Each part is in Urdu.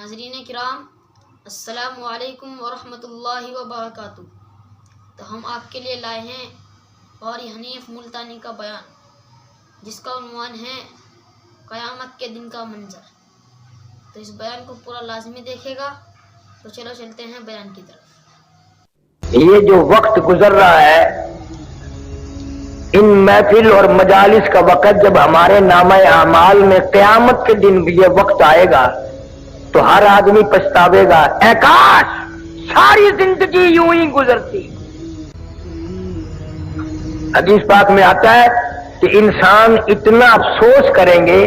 ناظرین کرام، السلام علیکم ورحمۃ اللہ وبرکاتہ۔ تو ہم آپ کے لیے لائے ہیں قاری حنیف ملتانی کا بیان، جس کا عنوان ہے قیامت کے دن کا منظر۔ تو اس بیان کو پورا لازمی دیکھے گا۔ تو چلو چلتے ہیں بیان کی طرف۔ یہ جو وقت گزر رہا ہے، ان محفل اور مجالس کا وقت جب ہمارے نامہ اعمال میں قیامت کے دن بھی یہ وقت آئے گا تو ہر آدمی پچھتاوے گا، اے کاش ساری زندگی یوں ہی گزرتی۔ حدیث پاک میں آتا ہے کہ انسان اتنا افسوس کریں گے،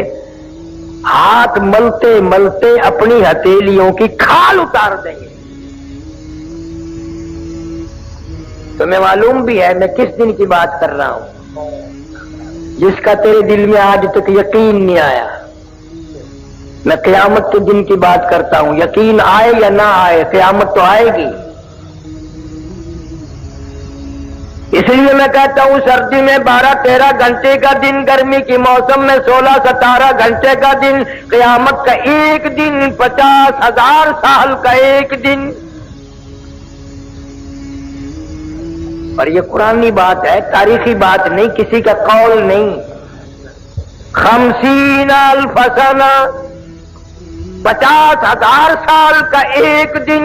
ہاتھ ملتے ملتے اپنی ہتھیلیوں کی کھال اتار دیں گے۔ تمہیں معلوم بھی ہے میں کس دن کی بات کر رہا ہوں، جس کا تیرے دل میں آج تک یقین نہیں آیا۔ میں قیامت کے دن کی بات کرتا ہوں، یقین آئے یا نہ آئے قیامت تو آئے گی۔ اس لیے میں کہتا ہوں سردی میں 12-13 گھنٹے کا دن، گرمی کی موسم میں 16-17 گھنٹے کا دن، قیامت کا ایک دن 50,000 سال کا ایک دن۔ اور یہ قرآنی بات ہے، تاریخی بات نہیں، کسی کا قول نہیں۔ 50,000 سنہ، 50,000 سال کا ایک دن،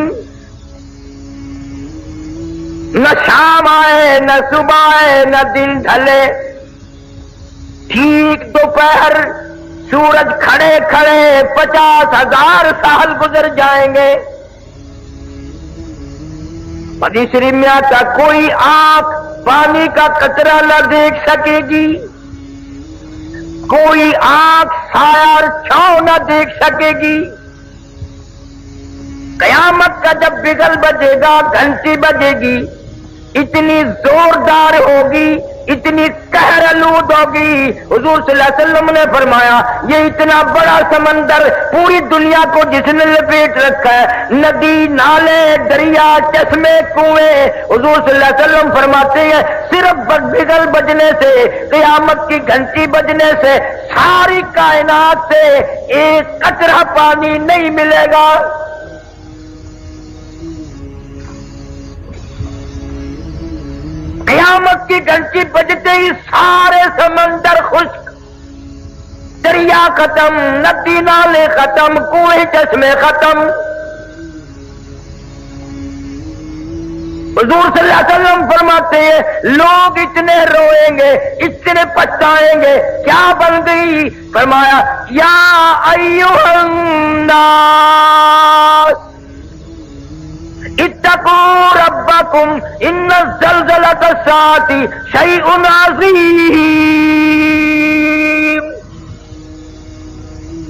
نہ شام آئے نہ صبح آئے نہ دن ڈھلے، ٹھیک دوپہر سورج کھڑے کھڑے 50,000 سال گزر جائیں گے۔ حدیث شریف میں آتا کوئی آنکھ پانی کا قطرہ نہ دیکھ سکے گی، کوئی آنکھ سایہ اور چھاؤں نہ دیکھ سکے گی۔ قیامت کا جب بگل بجے گا، گھنٹی بجے گی، اتنی زوردار ہوگی، اتنی قہر آلود ہوگی۔ حضور صلی اللہ علیہ وسلم نے فرمایا یہ اتنا بڑا سمندر پوری دنیا کو جس نے لپیٹ رکھا ہے، ندی، نالے، دریا، چشمے، کنویں، حضور صلی اللہ علیہ وسلم فرماتے ہیں صرف بگل بجنے سے، قیامت کی گھنٹی بجنے سے ساری کائنات سے ایک قطرہ پانی نہیں ملے گا۔ قیامت کی گھنٹی بجتے ہی سارے سمندر خشک، دریا ختم، ندی نالے ختم، کنویں چشمے ختم۔ حضور صلی اللہ علیہ وسلم فرماتے ہیں لوگ اتنے روئیں گے، اتنے پچھتائیں گے، کیا بن گئی؟ فرمایا یا ایھا الناس اتقوا ربکم ان زلزلۃ الساعۃ شیء عظیم۔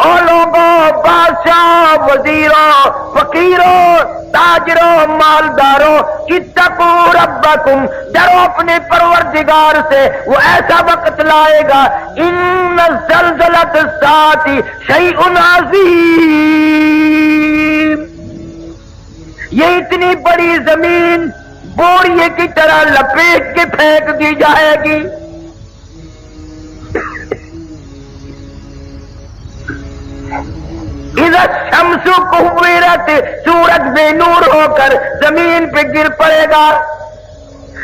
او لوگوں، بادشاہ، وزیروں، فقیروں، تاجروں، مالداروں، اتقوا ربکم، ڈرو اپنے پروردگار سے، وہ ایسا وقت لائے گا ان زلزلۃ الساعۃ شیء عظیم، یہ اتنی بڑی زمین بوریے کی طرح لپیٹ کے پھینک دی جائے گی۔ اذا الشمس کورت، سورج بے نور ہو کر زمین پہ گر پڑے گا۔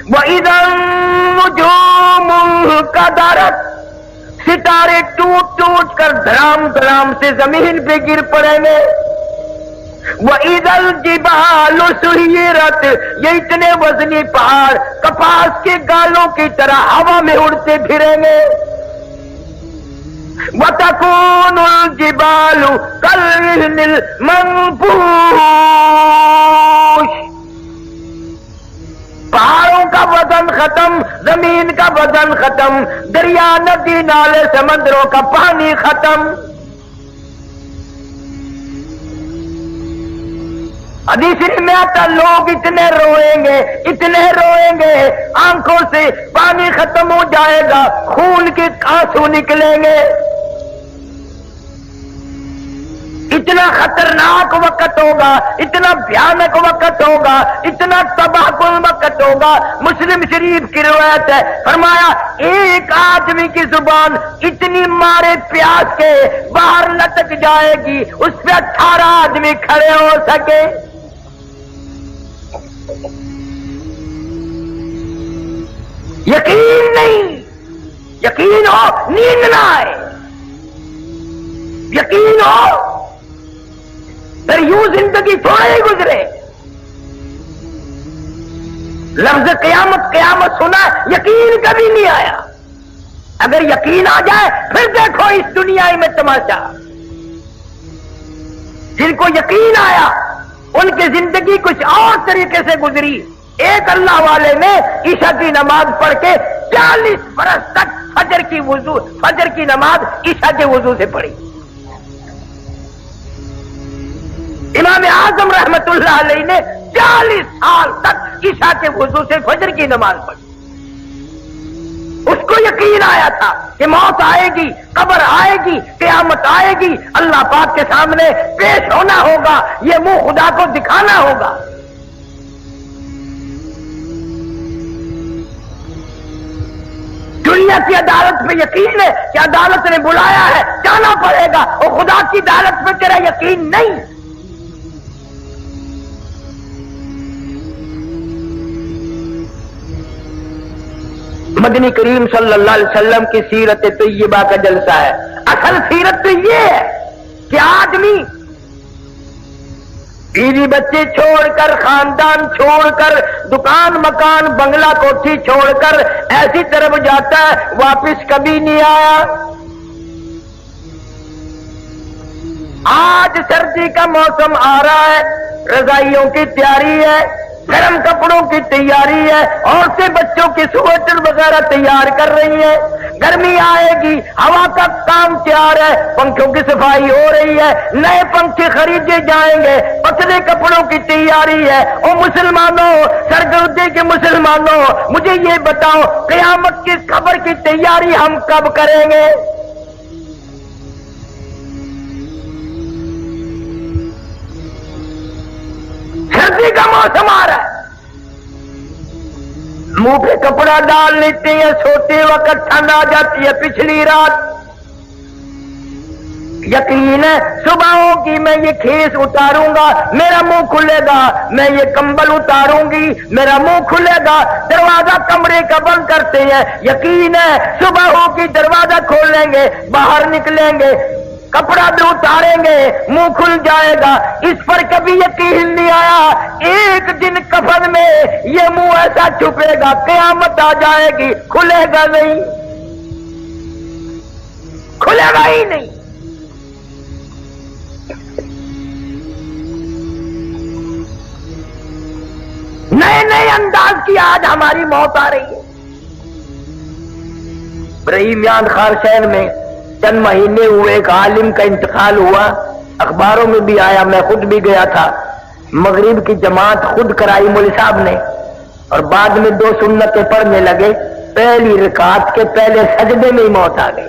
وَإِذَا النُّجُومُ انْكَدَرَتْ، ستارے ٹوٹ ٹوٹ کر دھڑام دھڑام سے زمین پہ گر پڑیں گے۔ وَإِذَا الْجِبَالُ سُيِّرَتْ، یہ اتنے وزنی پہاڑ کپاس کے گالوں کی طرح ہوا میں اڑتے پھریں گے۔ وَتَكُونُ الْجِبَالُ كَالْعِهْنِ الْمَنفُوشِ، پہاڑوں کا وزن ختم، زمین کا وزن ختم، دریا، ندی، نالے، سمندروں کا پانی ختم۔ حدیث میں آتا لوگ اتنے روئیں گے، اتنے روئیں گے، آنکھوں سے پانی ختم ہو جائے گا، خون کے آنسو نکلیں گے۔ اتنا خطرناک وقت ہوگا، اتنا بھیانک وقت ہوگا، اتنا تباہ کن وقت ہوگا۔ مسلم شریف کی روایت ہے، فرمایا ایک آدمی کی زبان اتنی مارے پیاس کے باہر لٹک جائے گی اس پہ 18 آدمی کھڑے ہو سکے۔ یقین نہیں، یقین ہو نیند نہ آئے، یقین ہو پھر یوں زندگی تھوڑے ہی گزرے۔ لفظ قیامت قیامت سنا، یقین کبھی نہیں آیا۔ اگر یقین آ جائے پھر دیکھو اس دنیا میں تماشا۔ جن کو یقین آیا ان کی زندگی کچھ اور طریقے سے گزری۔ ایک اللہ والے نے عشاء کی نماز پڑھ کے 40 برس تک فجر کی نماز عشاء کے وضو سے پڑھی۔ امام اعظم رحمت اللہ علیہ نے 40 سال تک عشاء کے وضو سے فجر کی نماز پڑھی۔ اس کو یقین آیا تھا کہ موت آئے گی، قبر آئے گی، قیامت آئے گی، اللہ پاک کے سامنے پیش ہونا ہوگا، یہ منہ خدا کو دکھانا ہوگا۔ دنیا کی عدالت پہ یقین ہے کہ عدالت نے بلایا ہے، جانا پڑے گا، اور خدا کی عدالت پہ تیرا یقین نہیں۔ مدنی کریم صلی اللہ علیہ وسلم کی سیرت طیبہ کا جلسہ ہے۔ اصل سیرت تو یہ ہے کہ آدمی بیوی بچے چھوڑ کر، خاندان چھوڑ کر، دکان مکان بنگلہ کوٹھی چھوڑ کر ایسی طرف جاتا ہے، واپس کبھی نہیں آیا۔ آج سردی کا موسم آ رہا ہے، رضائیوں کی تیاری ہے، گرم کپڑوں کی تیاری ہے، عورتیں بچوں کی سویٹر وغیرہ تیار کر رہی ہیں۔ گرمی آئے گی، ہوا کا کام تیار ہے، پنکھوں کی صفائی ہو رہی ہے، نئے پنکھے خریدے جائیں گے، پتلے کپڑوں کی تیاری ہے۔ اور مسلمانوں، سرگردے کے مسلمانوں، مجھے یہ بتاؤ قیامت کی خبر کی تیاری ہم کب کریں گے؟ سردی کا موسم آ رہا ہے، منہ پہ کپڑا ڈال لیتے ہیں، سوتے وقت ٹھنڈ آ جاتی ہے پچھلی رات۔ یقین ہے صبح ہوگی، میں یہ کھیس اتاروں گا، میرا منہ کھلے گا، میں یہ کمبل اتاروں گی، میرا منہ کھلے گا۔ دروازہ کمرے کا بند کرتے ہیں، یقین ہے صبح ہوگی، دروازہ کھول لیں گے، باہر نکلیں گے، کپڑا بھی اتاریں گے، منہ کھل جائے گا۔ اس پر کبھی یقین نہیں آیا، ایک دن کفن میں یہ منہ ایسا چھپے گا، قیامت آ جائے گی، کھلے گا نہیں، کھلے گا ہی نہیں۔ نئے نئے انداز کی آج ہماری موت آ رہی ہے۔ ابراہیم خارشین میں چند مہینے ہوئے، ایک عالم کا انتقال ہوا، اخباروں میں بھی آیا، میں خود بھی گیا تھا۔ مغرب کی جماعت خود کرائی مولوی صاحب نے، اور بعد میں 2 سنتیں پڑھنے لگے، پہلی رکعت کے پہلے سجدے میں ہی موت آ گئی۔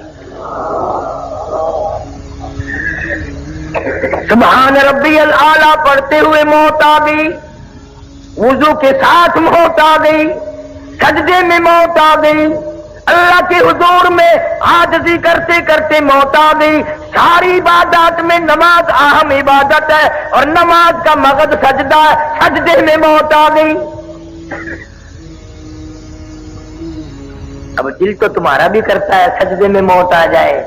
سبحان ربی الاعلیٰ پڑھتے ہوئے موت آ گئی، وضو کے ساتھ موت آ گئی، سجدے میں موت آ گئی، اللہ کے حضور میں عاجزی کرتے کرتے موت آ گئی۔ ساری عبادات میں نماز اہم عبادت ہے، اور نماز کا مقصد سجدہ ہے، سجدے میں موت آ گئی۔ اب دل تو تمہارا بھی کرتا ہے سجدے میں موت آ جائے،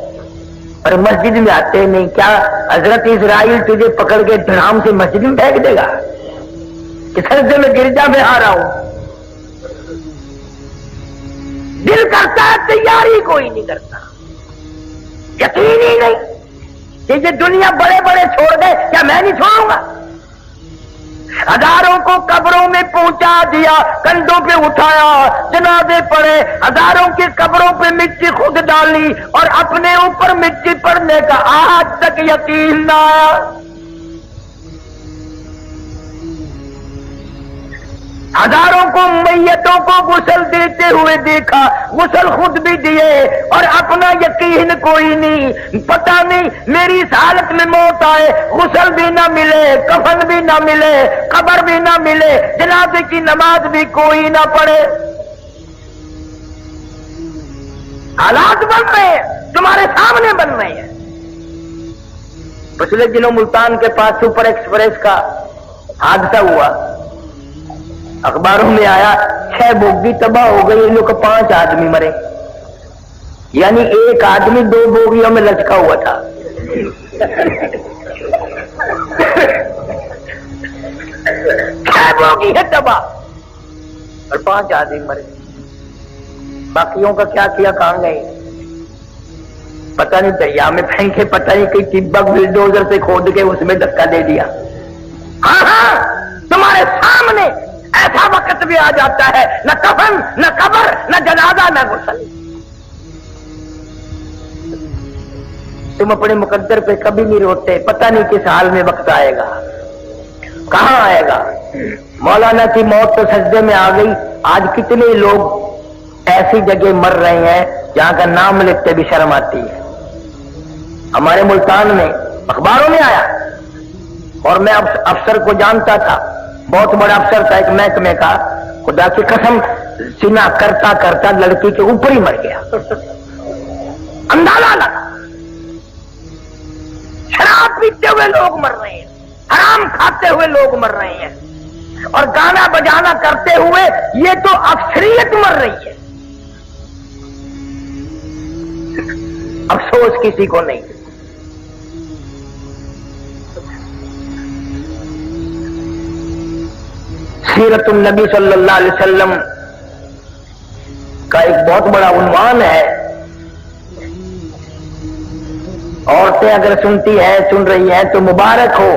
اور مسجد میں آتے نہیں۔ کیا حضرت اسرائیل تجھے پکڑ کے دھڑام سے مسجد میں پھینک دے گا کہ سجدے میں گرجا میں آ رہا ہوں؟ دل کرتا ہے، تیاری کوئی نہیں کرتا، یقین ہی نہیں کہ یہ دنیا بڑے بڑے چھوڑ گئے، کیا میں نہیں چھوڑوں گا؟ ہزاروں کو قبروں میں پہنچا دیا، کندھوں پہ اٹھایا، جنازے پڑے، ہزاروں کی قبروں پہ مٹی خود ڈالی، اور اپنے اوپر مٹی پڑنے کا آج تک یقین نہ آیا۔ ہزاروں کو میتوں کو غسل دیتے ہوئے دیکھا، غسل خود بھی دیے اور اپنا یقین کوئی نہیں، پتہ نہیں میری اس حالت میں موت آئے، غسل بھی نہ ملے، کفن بھی نہ ملے، قبر بھی نہ ملے، جنازے کی نماز بھی کوئی نہ پڑھے۔ حالات بن رہے ہیں، تمہارے سامنے بن رہے ہیں۔ پچھلے دنوں ملتان کے پاس سپر ایکسپریس کا حادثہ ہوا، اخباروں میں آیا 6 بوگی تباہ ہو گئی، ان لوگ 5 آدمی مرے، یعنی ایک آدمی 2 بوگیوں میں لچکا ہوا تھا۔ 6 بوگی ہے تباہ اور 5 آدمی مرے، باقیوں کا کیا کیا، کہاں گئے پتہ نہیں، دریا میں پھینکے، پتہ نہیں کوئی ٹبا بلڈوزر سے کھود کے اس میں دھکا دے دیا۔ ہاں ہاں تمہارے سامنے ایسا وقت بھی آ جاتا ہے، نہ کفن، نہ قبر، نہ جنازہ، نہ غسل۔ تم اپنے مقدر پہ کبھی نہیں روتے، پتہ نہیں کس حال میں وقت آئے گا، کہاں آئے گا۔ مولانا کی موت تو سجدے میں آ گئی، آج کتنے لوگ ایسی جگہ مر رہے ہیں جہاں کا نام لکھتے بھی شرم آتی ہے۔ ہمارے ملتان میں اخباروں میں آیا، اور میں افسر کو جانتا تھا، بہت بڑا افسر تھا ایک محکمے کا، خدا کی قسم سنا کرتا کرتا لڑکی کے اوپر ہی مر گیا، اندازہ لگا۔ شراب پیتے ہوئے لوگ مر رہے ہیں، حرام کھاتے ہوئے لوگ مر رہے ہیں، اور گانا بجانا کرتے ہوئے یہ تو اکثریت مر رہی ہے۔ افسوس کسی کو نہیں۔ سیرت النبی صلی اللہ علیہ وسلم کا ایک بہت بڑا عنوان ہے، عورتیں اگر سنتی ہیں، سن رہی ہیں تو مبارک ہو،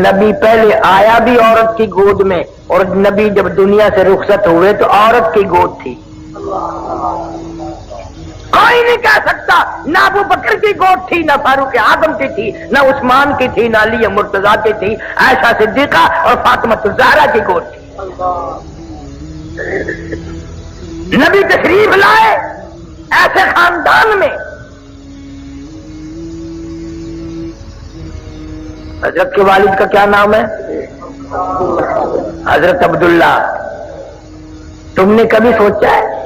نبی پہلے آیا بھی عورت کی گود میں، اور نبی جب دنیا سے رخصت ہوئے تو عورت کی گود تھی۔ کوئی نہیں کہہ سکتا نہ ابو بکر کی گود تھی، نہ فاروق اعظم کی تھی، نہ عثمان کی تھی، نہ علی مرتضیٰ کی تھی، عائشہ صدیقہ اور فاطمہ الزہرا کی گود تھی۔ نبی تشریف لائے ایسے خاندان میں، حضرت کے والد کا کیا نام ہے؟ حضرت عبداللہ۔ تم نے کبھی سوچا ہے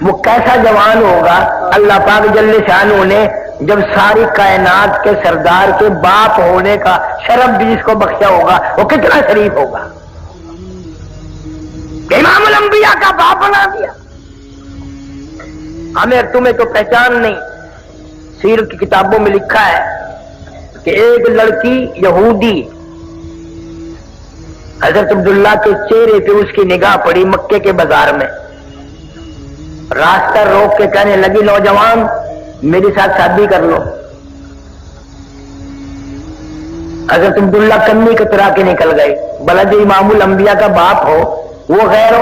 وہ کیسا جوان ہوگا اللہ پاک جل شانہ نے جب ساری کائنات کے سردار کے باپ ہونے کا شرف بھی جس کو بخشا ہوگا، وہ کتنا شریف ہوگا کہ امام الانبیاء کا باپ بنا دیا۔ ہمیں تمہیں تو پہچان نہیں، سیرت کی کتابوں میں لکھا ہے کہ ایک لڑکی یہودی حضرت عبداللہ کے چہرے پہ اس کی نگاہ پڑی مکے کے بازار میں، راستہ روک کے کہنے لگی نوجوان میرے ساتھ شادی کر لو۔ حضرت عبداللہ کمی کترا کے نکل گئے، بھلا جو امام الانبیاء کا باپ ہو وہ غیر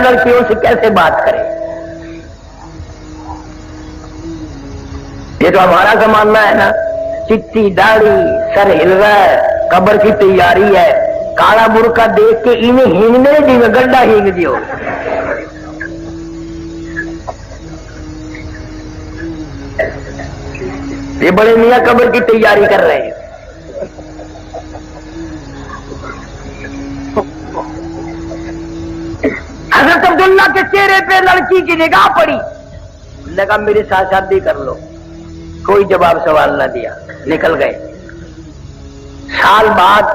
لڑکیوں سے کیسے بات کرے؟ یہ تو ہمارا زمانہ ہے نا، چٹی داڑھی، سر ہل رہا ہے، قبر کی تیاری ہے، کالا برقع دیکھ کے انہیں ہینگنے دی میں گڈھا ہینگ دیو۔ یہ بڑے میاں قبر کی تیاری کر رہے ہیں۔ حضرت عبداللہ کے چہرے پہ لڑکی کی نگاہ پڑی، لگا میرے ساتھ شادی کر لو۔ کوئی جواب سوال نہ دیا، نکل گئے۔ سال بعد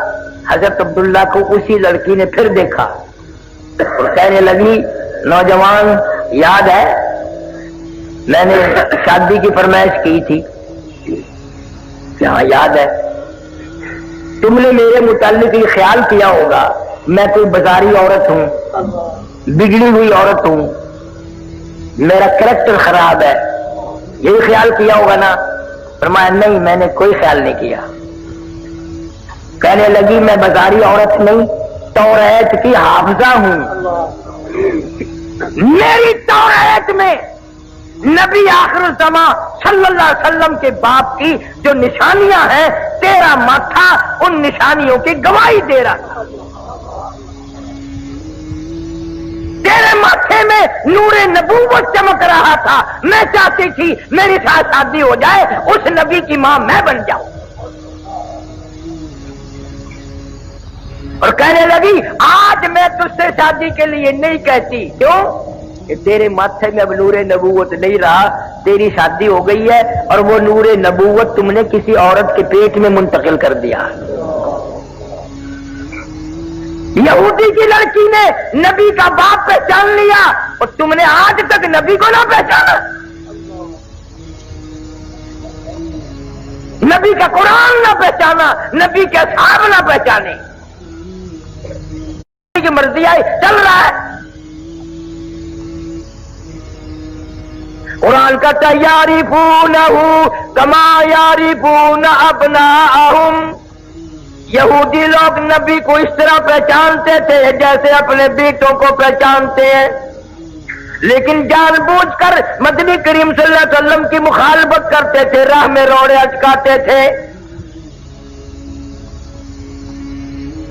حضرت عبداللہ کو اسی لڑکی نے پھر دیکھا اور کہنے لگی نوجوان یاد ہے میں نے شادی کی فرمائش کی تھی؟ ہاں یاد ہے۔ تم نے میرے متعلق یہ خیال کیا ہوگا میں کوئی بازاری عورت ہوں، بگڑی ہوئی عورت ہوں، میرا کریکٹر خراب ہے، یہی خیال کیا ہوگا نا؟ فرمایا نہیں میں نے کوئی خیال نہیں کیا۔ کہنے لگی میں بازاری عورت نہیں، توریت کی حافظہ ہوں، میری توریت میں نبی آخر الزمان صلی اللہ علیہ وسلم کے باپ کی جو نشانیاں ہیں، تیرا ماتھا ان نشانیوں کی گواہی دے رہا تھا۔ تیرے ماتھے میں نور نبوت چمک رہا تھا، میں چاہتی تھی میری ساتھ شادی ہو جائے، اس نبی کی ماں میں بن جاؤں۔ اور کہنے لگی آج میں تجھ سے شادی کے لیے نہیں کہتی، کیوں کہ تیرے ماتھے میں اب نور نبوت نہیں رہا، تیری شادی ہو گئی ہے اور وہ نور نبوت تم نے کسی عورت کے پیٹ میں منتقل کر دیا۔ یہودی کی لڑکی نے نبی کا باپ پہچان لیا اور تم نے آج تک نبی کو نہ پہچانا، نبی کا قرآن نہ پہچانا، نبی کے اصحاب نہ پہچانے، کی مرضی آئی چل رہا ہے۔ قرآن کا یعرفونہ کما یعرفون ابناءہم، یہودی لوگ نبی کو اس طرح پہچانتے تھے جیسے اپنے بیٹوں کو پہچانتے ہیں، لیکن جان بوجھ کر مدنی کریم صلی اللہ علیہ وسلم کی مخالفت کرتے تھے، راہ میں روڑے اچکاتے تھے۔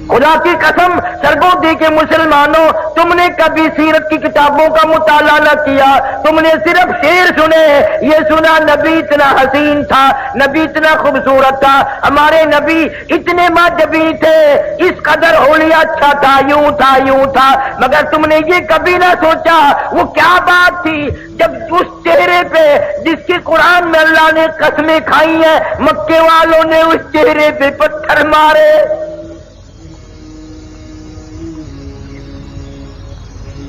خدا کی قسم سرگودی کے مسلمانوں، تم نے کبھی سیرت کی کتابوں کا مطالعہ نہ کیا، تم نے صرف شعر سنے، یہ سنا نبی اتنا حسین تھا، نبی اتنا خوبصورت تھا، ہمارے نبی اتنے ماجبی تھے، اس قدر ہولیہ اچھا تھا، یوں تھا یوں تھا، مگر تم نے یہ کبھی نہ سوچا وہ کیا بات تھی جب اس چہرے پہ جس کی قرآن میں اللہ نے قسمیں کھائی ہیں، مکے والوں نے اس چہرے پہ پتھر مارے۔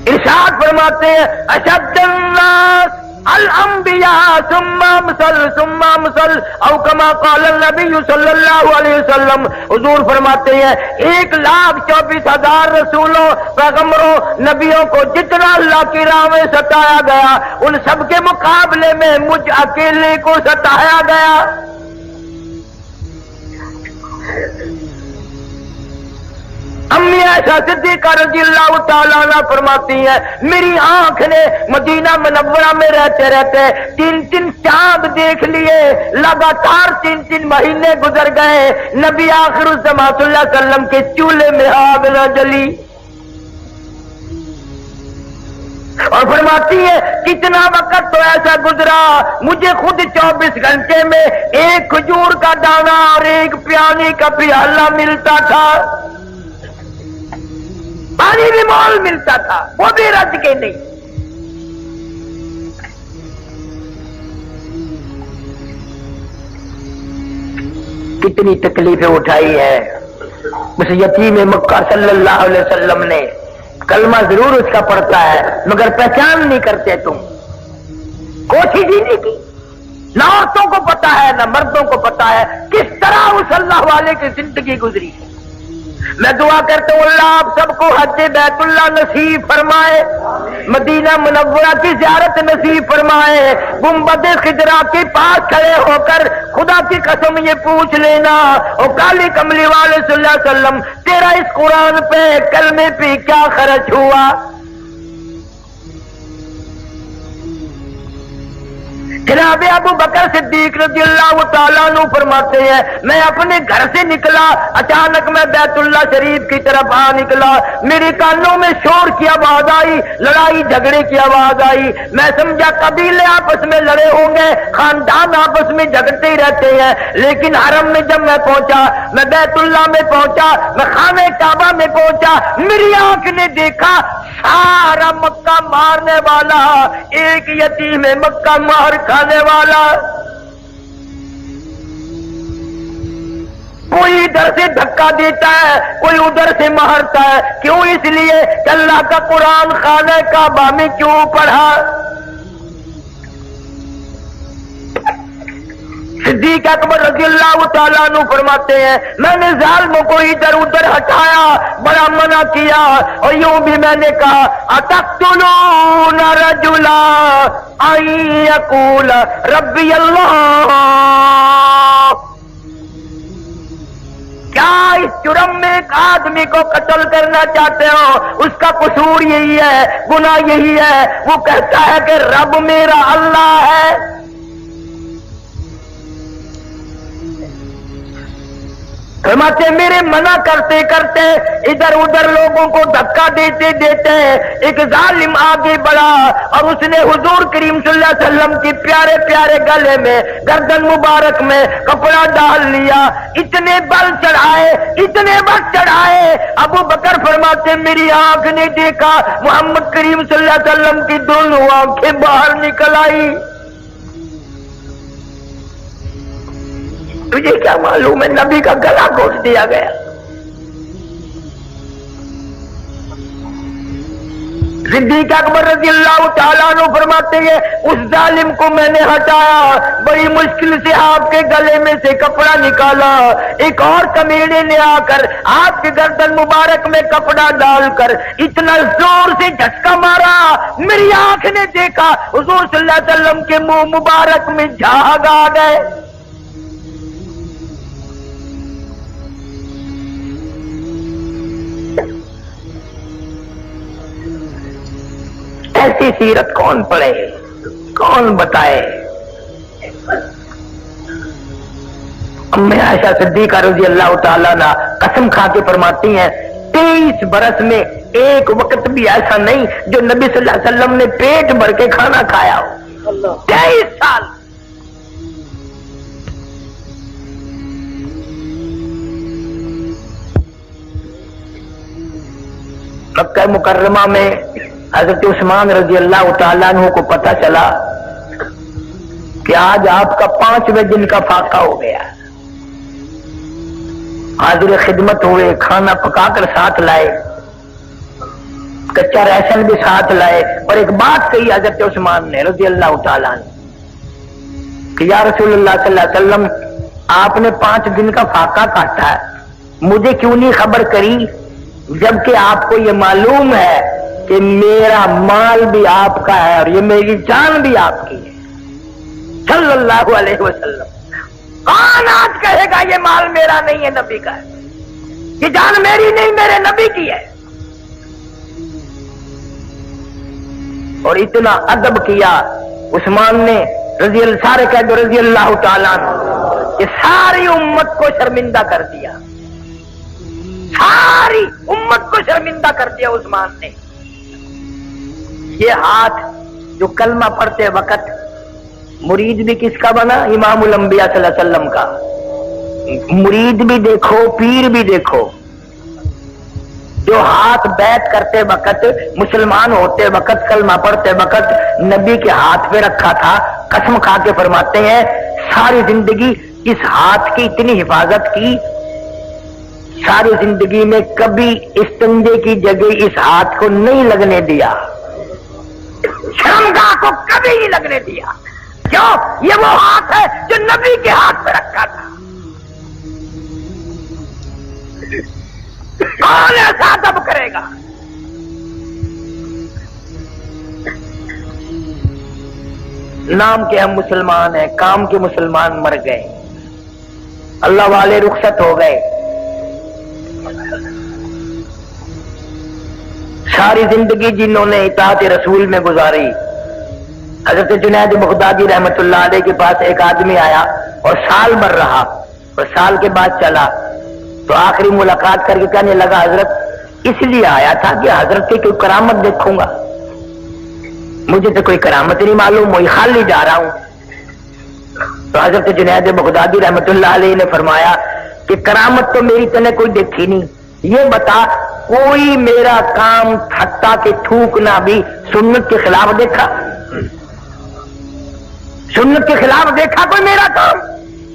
ارشاد فرماتے ہیں اشد الناس الانبیاء ثم امثل او کما قال النبی صلی اللہ علیہ وسلم، حضور فرماتے ہیں 1,24,000 رسولوں پیغمبروں نبیوں کو جتنا اللہ کی راہ میں ستایا گیا، ان سب کے مقابلے میں مجھ اکیلے کو ستایا گیا۔ امی عائشہ صدیقہ رضی اللہ تعالیٰ عنہ فرماتی ہیں میری آنکھ نے مدینہ منورہ میں رہتے رہتے 3 چاند دیکھ لیے، لگاتار 3 مہینے گزر گئے، نبی آخر الزمان صلی اللہ علیہ وسلم کے چولہے میں آگ نہ جلی۔ اور فرماتی ہے کتنا وقت تو ایسا گزرا مجھے خود 24 گھنٹے میں ایک کھجور کا دانہ اور ایک پیانے کا پیالہ ملتا تھا، پانی بھی مول ملتا تھا، وہ بھی رج کے نہیں۔ کتنی تکلیفیں اٹھائی ہے اس یتیم مکہ صلی اللہ علیہ وسلم نے، کلمہ ضرور اس کا پڑھتا ہے مگر پہچان نہیں کرتے تم، کوشش ہی نہیں کی، نہ عورتوں کو پتا ہے نہ مردوں کو پتا ہے کس طرح اس اللہ والے کی زندگی گزری۔ میں دعا کرتا ہوں اللہ آپ سب کو حج بیت اللہ نصیب فرمائے، مدینہ منورہ کی زیارت نصیب فرمائے، گنبد خضرا کے پاس کھڑے ہو کر خدا کی قسم یہ پوچھ لینا اور کالی کملی والے صلی اللہ علیہ وسلم تیرا اس قرآن پہ کلمے پہ کیا خرچ ہوا؟ جناب ابو بکر صدیق رضی اللہ تعالیٰ عنہ فرماتے ہیں میں اپنے گھر سے نکلا، اچانک میں بیت اللہ شریف کی طرف نکلا، میرے کانوں میں شور کی آواز آئی، لڑائی جھگڑے کی آواز آئی، میں سمجھا قبیلے آپس میں لڑے ہوں گے، خاندان آپس میں جھگڑتے ہی رہتے ہیں، لیکن حرم میں جب میں پہنچا، میں بیت اللہ میں پہنچا، میں خانہ کعبہ میں پہنچا، میری آنکھ نے دیکھا سارا مکہ مارنے والا ایک یتیم مکہ مار کھانے والا، کوئی ادھر سے دھکا دیتا ہے کوئی ادھر سے مارتا ہے، کیوں؟ اس لیے کہ اللہ کا قرآن خانہ کعبہ میں کیوں پڑھا۔ صدیق اکبر رضی اللہ تعالیٰ عنہ فرماتے ہیں میں نے ظالموں کو ادھر ادھر ہٹایا، بڑا منع کیا، اور یوں بھی میں نے کہا اتقتلون رجلا ان یقول ربی اللہ، کیا اس جرم میں ایک آدمی کو قتل کرنا چاہتے ہو؟ اس کا قصور یہی ہے، گناہ یہی ہے، وہ کہتا ہے کہ رب میرا اللہ ہے۔ فرماتے میرے منع کرتے کرتے ادھر ادھر لوگوں کو دھکا دیتے دیتے ایک ظالم آگے بڑھا اور اس نے حضور کریم صلی اللہ علیہ وسلم کی پیارے پیارے گلے میں گردن مبارک میں کپڑا ڈال لیا. اتنے بل چڑھائے اتنے بل چڑھائے. ابو بکر فرماتے میری آنکھ نے دیکھا محمد کریم صلی اللہ علیہ وسلم کی دونوں آنکھیں باہر نکل آئی. تجھے کیا معلوم ہے نبی کا گلا گھونٹ دیا گیا. صدیق اکبر رضی اللہ تعالیٰ عنہ فرماتے ہیں اس ظالم کو میں نے ہٹایا, بڑی مشکل سے آپ کے گلے میں سے کپڑا نکالا. ایک اور کمینے نے آ کر آپ کے گردن مبارک میں کپڑا ڈال کر اتنا زور سے جھٹکا مارا, میری آنکھ نے دیکھا حضور صلی اللہ علیہ وسلم کے منہ مبارک میں جھاگ آ گئے. ایسی سیرت کون پڑھے, کون بتائے؟ امی عائشہ صدیقہ رضی اللہ تعالیٰ عنہ قسم کھا کے فرماتی ہیں 23 برس میں ایک وقت بھی ایسا نہیں جو نبی صلی اللہ علیہ وسلم نے پیٹ بھر کے کھانا کھایا ہو. 23 سال. مکہ مکرمہ میں حضرت عثمان رضی اللہ تعالیٰ عنہ کو پتہ چلا کہ آج آپ کا 5ویں دن کا فاقہ ہو گیا. حاضر خدمت ہوئے, کھانا پکا کر ساتھ لائے, کچا ریشن بھی ساتھ لائے, اور ایک بات کہی حضرت عثمان نے رضی اللہ تعالیٰ عنہ کہ یا رسول اللہ صلی اللہ علیہ وسلم آپ نے 5 دن کا فاقہ کاٹا ہے, مجھے کیوں نہیں خبر کری جبکہ آپ کو یہ معلوم ہے کہ میرا مال بھی آپ کا ہے اور یہ میری جان بھی آپ کی ہے صلی اللہ علیہ وسلم. کون آج کہے گا یہ مال میرا نہیں ہے نبی کا ہے, یہ جان میری نہیں میرے نبی کی ہے. اور اتنا ادب کیا عثمان نے سارے کہہ دو رضی اللہ تعالیٰ عنہ, کہ ساری امت کو شرمندہ کر دیا, ساری امت کو شرمندہ کر دیا عثمان نے. یہ ہاتھ جو کلمہ پڑھتے وقت مرید بھی کس کا بنا؟ امام الانبیاء صلی اللہ علیہ وسلم کا. مرید بھی دیکھو پیر بھی دیکھو, جو ہاتھ بیعت کرتے وقت مسلمان ہوتے وقت کلمہ پڑھتے وقت نبی کے ہاتھ پہ رکھا تھا, قسم کھا کے فرماتے ہیں ساری زندگی اس ہاتھ کی اتنی حفاظت کی, ساری زندگی میں کبھی استنجے کی جگہ اس ہاتھ کو نہیں لگنے دیا, شرمگاہ کو کبھی نہیں لگنے دیا. کیوں؟ یہ وہ ہاتھ ہے جو نبی کے ہاتھ پہ رکھا تھا. کون ایسا ادب کرے گا؟ نام کے ہم مسلمان ہیں, کام کے مسلمان مر گئے, اللہ والے رخصت ہو گئے. ساری زندگی جنہوں نے اطاعت رسول میں گزاری. حضرت جنید بغدادی رحمت اللہ علیہ کے پاس ایک آدمی آیا اور سال بھر رہا, اور سال کے بعد چلا تو آخری ملاقات کر کے کہنے لگا حضرت اس لیے آیا تھا کہ حضرت کی کوئی کرامت دیکھوں گا, مجھے تو کوئی کرامت نہیں معلوم, وہی خالی جا رہا ہوں. تو حضرت جنید بغدادی رحمت اللہ علیہ نے فرمایا کہ کرامت تو میری تو نے کوئی دیکھی نہیں, یہ بتا کوئی میرا کام حتیٰ کہ تھوکنا بھی سنت کے خلاف دیکھا؟ سنت کے خلاف دیکھا کوئی میرا کام؟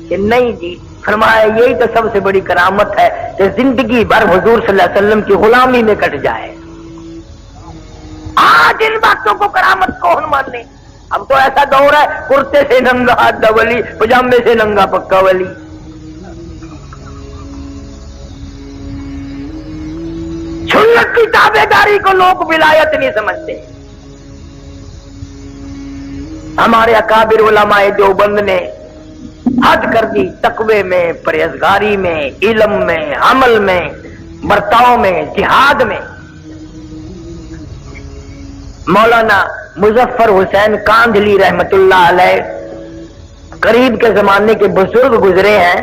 کہ نہیں جی. فرمایا یہی تو سب سے بڑی کرامت ہے کہ زندگی بھر حضور صلی اللہ علیہ وسلم کی غلامی میں کٹ جائے. آج ان باتوں کو کرامت کون ماننے؟ اب تو ایسا دور ہے کرتے سے ننگا آدھا ولی, پجامے سے ننگا پکا ولی. سنت کی تابع داری کو لوگ ولایت نہیں سمجھتے. ہمارے اکابر علماء دیوبند نے حد کر دی تقوی میں, پرہیزگاری میں, علم میں, عمل میں, برتاؤ میں, جہاد میں. مولانا مظفر حسین کاندھلی رحمت اللہ علیہ قریب کے زمانے کے بزرگ گزرے ہیں,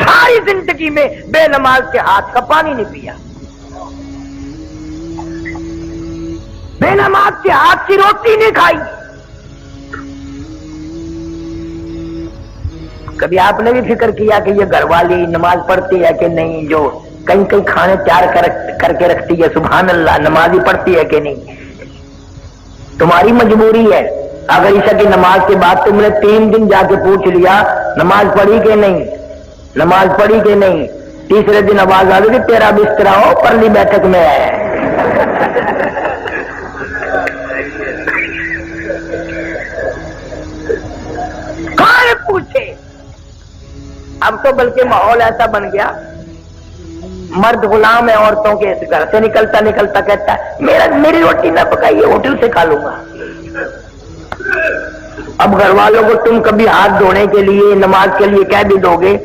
ساری زندگی میں بے نماز کے ہاتھ کا پانی نہیں پیا، بے نماز کے ہاتھ کی روٹی نہیں کھائی۔ کبھی آپ نے بھی فکر کیا کہ یہ گھر والی نماز پڑھتی ہے کہ نہیں، جو کئی کئی کھانے تیار کر کے رکھتی ہے، سبحان اللہ، نماز ہی پڑھتی ہے کہ نہیں؟ تمہاری مجبوری ہے، اگر عشاء کی نماز کے بعد تم نے 3 دن جا کے پوچھ لیا نماز پڑھی کہ نہیں، نماز پڑھی کہ نہیں، تیسرے دن آواز آ گئی کہ تیرا بستر ہو پرلی بیٹھک میں ہے۔ کون پوچھے؟ اب تو بلکہ ماحول ایسا بن گیا، مرد غلام ہے عورتوں کے، اس گھر سے نکلتا نکلتا کہتا ہے میری روٹی نہ پکائیے، ہوٹل سے کھا لوں گا۔ اب گھر والوں کو تم کبھی ہاتھ دھونے کے لیے، نماز کے لیے کہہ بھی دو گے،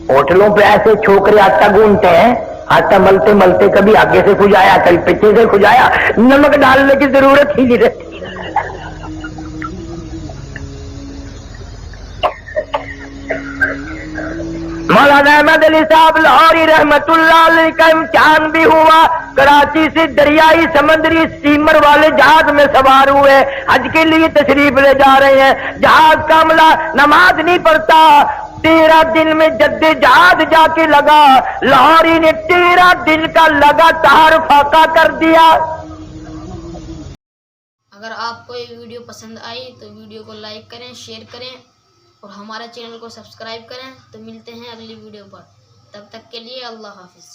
ہوٹلوں پہ ایسے چھوکرے آٹا گونتے ہیں، آٹا ملتے ملتے کبھی آگے سے کھجایا کبھی پیچھے سے کھجایا، نمک ڈالنے کی ضرورت ہی نہیں رہتی۔ مولانا احمد علی صاحب لاہوری رحمت اللہ علیہ کا امتحان بھی ہوا، کراچی سے دریائی سمندری اسٹیمر والے جہاز میں سوار ہوئے، حج کے لیے تشریف لے جا رہے ہیں، جہاز کا عملہ نماز نہیں پڑھتا، 13 دن میں جد جہاز جا کے لگا، لاہوری نے 13 دن کا لگاتار فاقہ کر دیا۔ اگر آپ کو یہ ویڈیو پسند آئی تو ویڈیو کو لائک کریں، شیئر کریں اور ہمارے چینل کو سبسکرائب کریں۔ تو ملتے ہیں اگلی ویڈیو پر، تب تک کے لیے اللہ حافظ۔